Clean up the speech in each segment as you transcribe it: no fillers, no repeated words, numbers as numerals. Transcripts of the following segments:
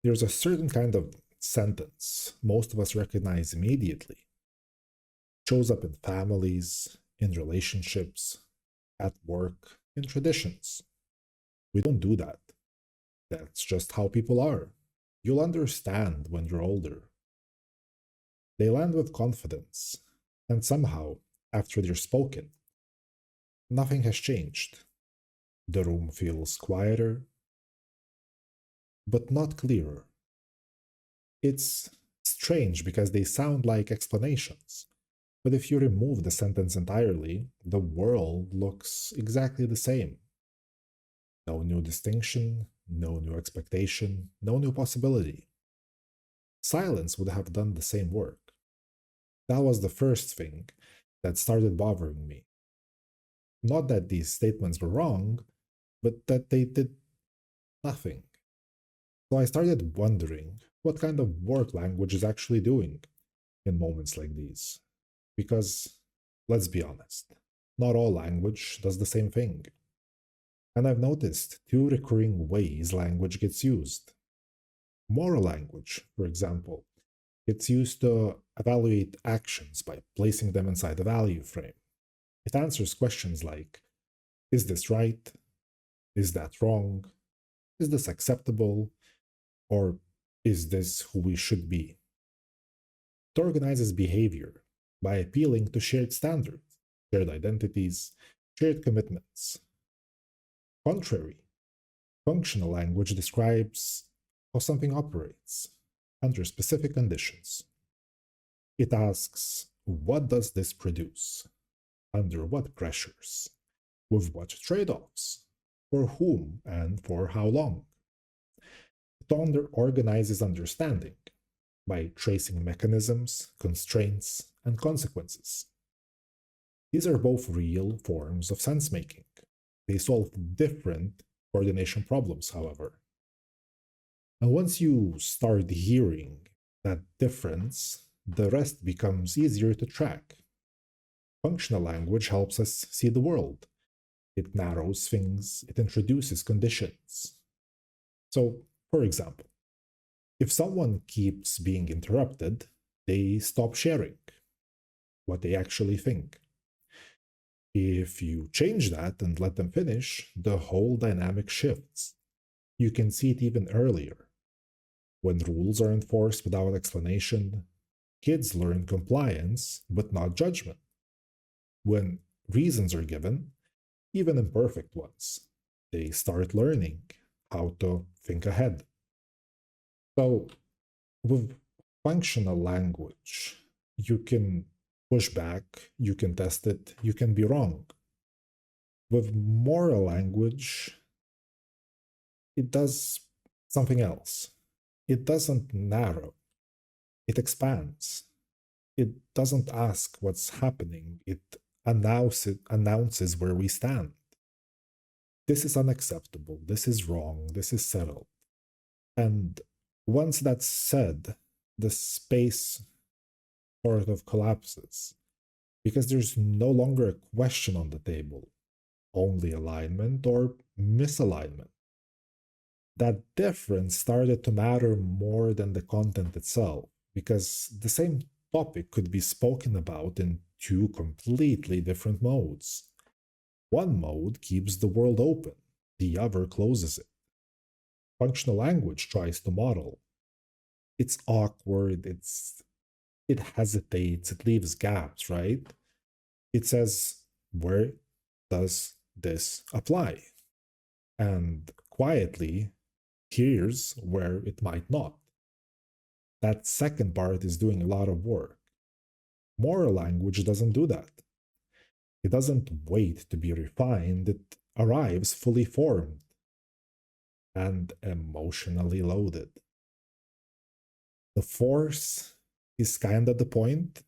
There's a certain kind of sentence most of us recognize immediately. Shows up in families, in relationships, at work, in traditions. We don't do that. That's just how people are. You'll understand when you're older. They land with confidence, and somehow, after they're spoken, nothing has changed. The room feels quieter, but not clearer. It's strange because they sound like explanations. But if you remove the sentence entirely, the world looks exactly the same. No new distinction, no new expectation, no new possibility. Silence would have done the same work. That was the first thing that started bothering me. Not that these statements were wrong, but that they did nothing. So I started wondering what kind of work language is actually doing in moments like these. Because, let's be honest, not all language does the same thing. And I've noticed two recurring ways language gets used. Moral language, for example, it's used to evaluate actions by placing them inside a value frame. It answers questions like, is this right? Is that wrong? Is this acceptable? Or is this who we should be? It organizes behavior by appealing to shared standards, shared identities, shared commitments. Contrary, functional language describes how something operates under specific conditions. It asks, what does this produce? Under what pressures? With what trade-offs? For whom and for how long? It organizes understanding by tracing mechanisms, constraints, and consequences. These are both real forms of sense-making. They solve different coordination problems, however. And once you start hearing that difference, the rest becomes easier to track. Functional language helps us see the world. It narrows things, it introduces conditions. So, for example, if someone keeps being interrupted, they stop sharing what they actually think. If you change that and let them finish, the whole dynamic shifts. You can see it even earlier. When rules are enforced without explanation, kids learn compliance but not judgment. When reasons are given, even imperfect ones, they start learning how to think ahead. So, with functional language, you can push back, you can test it, you can be wrong. With moral language, it does something else. It doesn't narrow, it expands. It doesn't ask what's happening, it announces where we stand. This is unacceptable, this is wrong, this is settled. And once that's said, the space sort of collapses because there's no longer a question on the table, only alignment or misalignment. That difference started to matter more than the content itself because the same topic could be spoken about in two completely different modes. One mode keeps the world open, the other closes it. Functional language tries to model. It's awkward, it hesitates, it leaves gaps, right? It says, where does this apply? And quietly, here's where it might not. That second part is doing a lot of work. Moral language doesn't do that. It doesn't wait to be refined, it arrives fully formed and emotionally loaded. The force is kind of the point.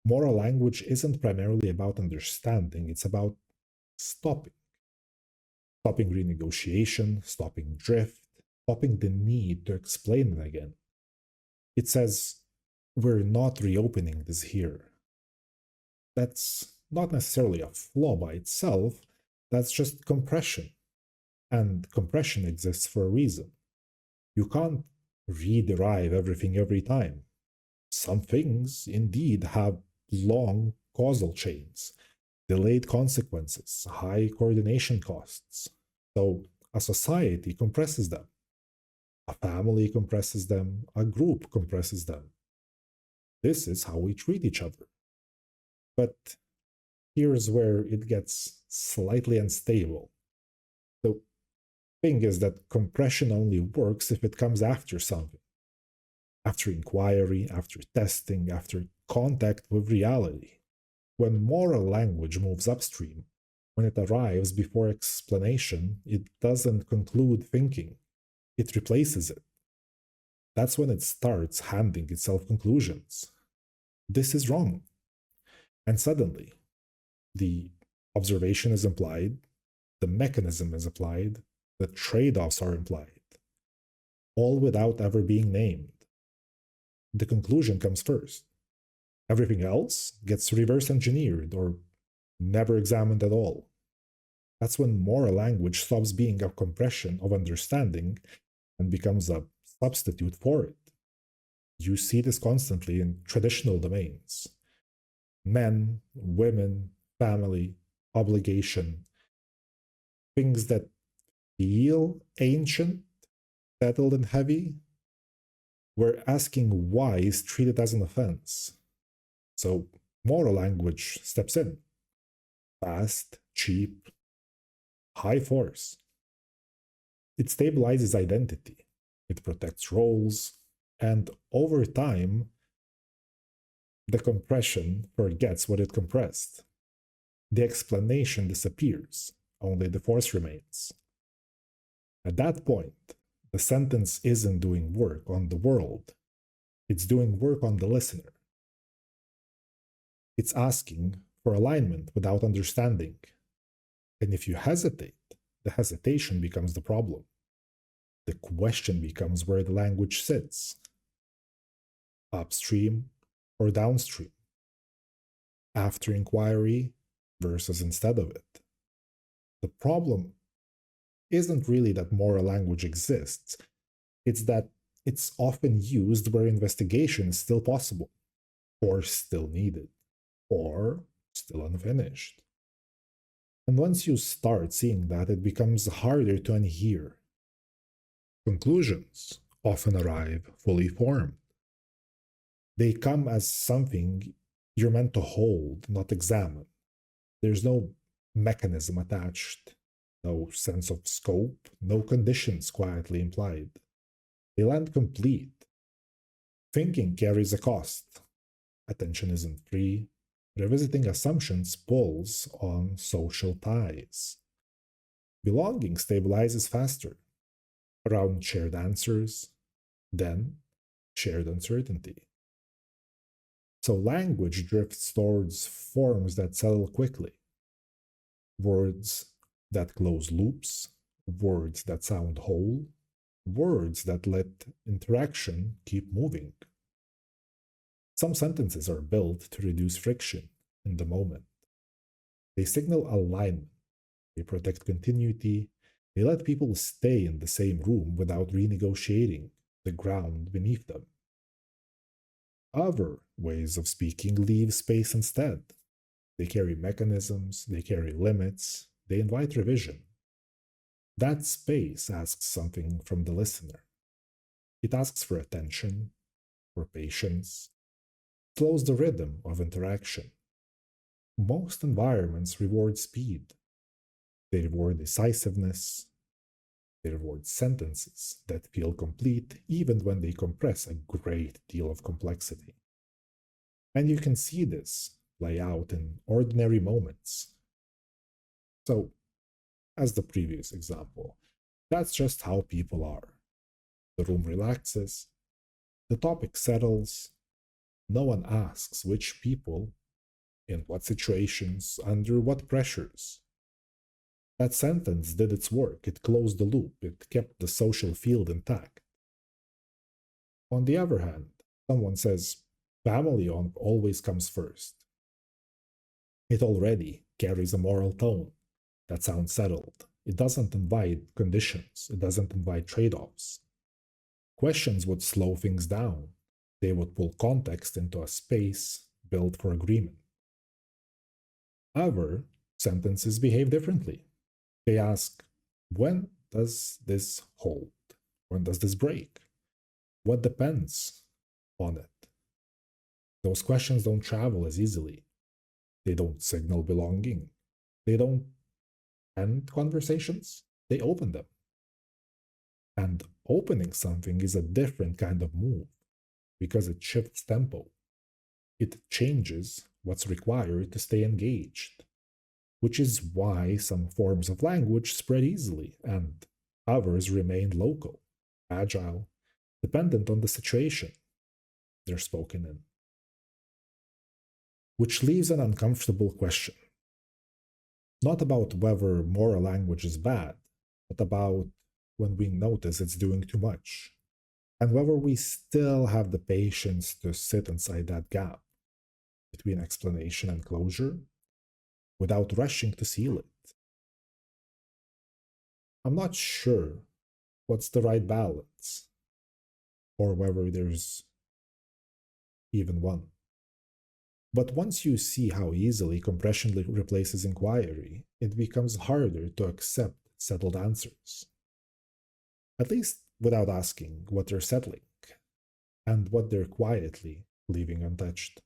Moral language isn't primarily about understanding, it's about stopping. Stopping renegotiation, stopping drift, stopping the need to explain it again. It says, we're not reopening this here. That's not necessarily a flaw by itself, that's just compression. And compression exists for a reason. You can't rederive everything every time. Some things indeed have long causal chains, delayed consequences, high coordination costs. So a society compresses them, a family compresses them, a group compresses them. This is how we treat each other. But here's where it gets slightly unstable. The thing is that compression only works if it comes after something, after inquiry, after testing, after contact with reality. When moral language moves upstream, when it arrives before explanation, it doesn't conclude thinking, it replaces it. That's when it starts handing itself conclusions. This is wrong. And suddenly, the observation is implied, the mechanism is applied, the trade offs are implied, all without ever being named. The conclusion comes first. Everything else gets reverse engineered or never examined at all. That's when moral language stops being a compression of understanding and becomes a substitute for it. You see this constantly in traditional domains. Men, women, family, obligation, things that feel ancient, settled, and heavy, where asking why is treated as an offense. So moral language steps in. Fast, cheap, high force. It stabilizes identity, it protects roles, and over time, the compression forgets what it compressed. The explanation disappears, only the force remains. At that point, the sentence isn't doing work on the world, it's doing work on the listener. It's asking for alignment without understanding. And if you hesitate, the hesitation becomes the problem. The question becomes where the language sits, upstream or downstream, after inquiry versus instead of it. The problem isn't really that moral language exists, it's that it's often used where investigation is still possible, or still needed, or still unfinished. And once you start seeing that, it becomes harder to unhear. Conclusions often arrive fully formed. They come as something you're meant to hold, not examine. There's no mechanism attached, no sense of scope, no conditions quietly implied. They land complete. Thinking carries a cost. Attention isn't free. Revisiting assumptions pulls on social ties. Belonging stabilizes faster around shared answers, then shared uncertainty. So language drifts towards forms that settle quickly. Words that close loops, words that sound whole, words that let interaction keep moving. Some sentences are built to reduce friction in the moment. They signal alignment, they protect continuity, they let people stay in the same room without renegotiating the ground beneath them. Other ways of speaking leave space instead. They carry mechanisms, they carry limits, they invite revision. That space asks something from the listener. It asks for attention, for patience, slows the rhythm of interaction. Most environments reward speed. They reward decisiveness. They reward sentences that feel complete even when they compress a great deal of complexity. And you can see this play out in ordinary moments. So, as the previous example, that's just how people are. The room relaxes, the topic settles, no one asks which people, in what situations, under what pressures. That sentence did its work, it closed the loop, it kept the social field intact. On the other hand, someone says, family always comes first. It already carries a moral tone that sounds settled. It doesn't invite conditions, it doesn't invite trade offs. Questions would slow things down. They would pull context into a space built for agreement. However, sentences behave differently. They ask, when does this hold? When does this break? What depends on it? Those questions don't travel as easily. They don't signal belonging. They don't end conversations, they open them. And opening something is a different kind of move because it shifts tempo. It changes what's required to stay engaged, which is why some forms of language spread easily and others remain local, agile, dependent on the situation they're spoken in. Which leaves an uncomfortable question. Not about whether moral language is bad, but about when we notice it's doing too much, and whether we still have the patience to sit inside that gap between explanation and closure without rushing to seal it. I'm not sure what's the right balance, or whether there's even one. But once you see how easily compression replaces inquiry, it becomes harder to accept settled answers. At least without asking what they're settling and what they're quietly leaving untouched.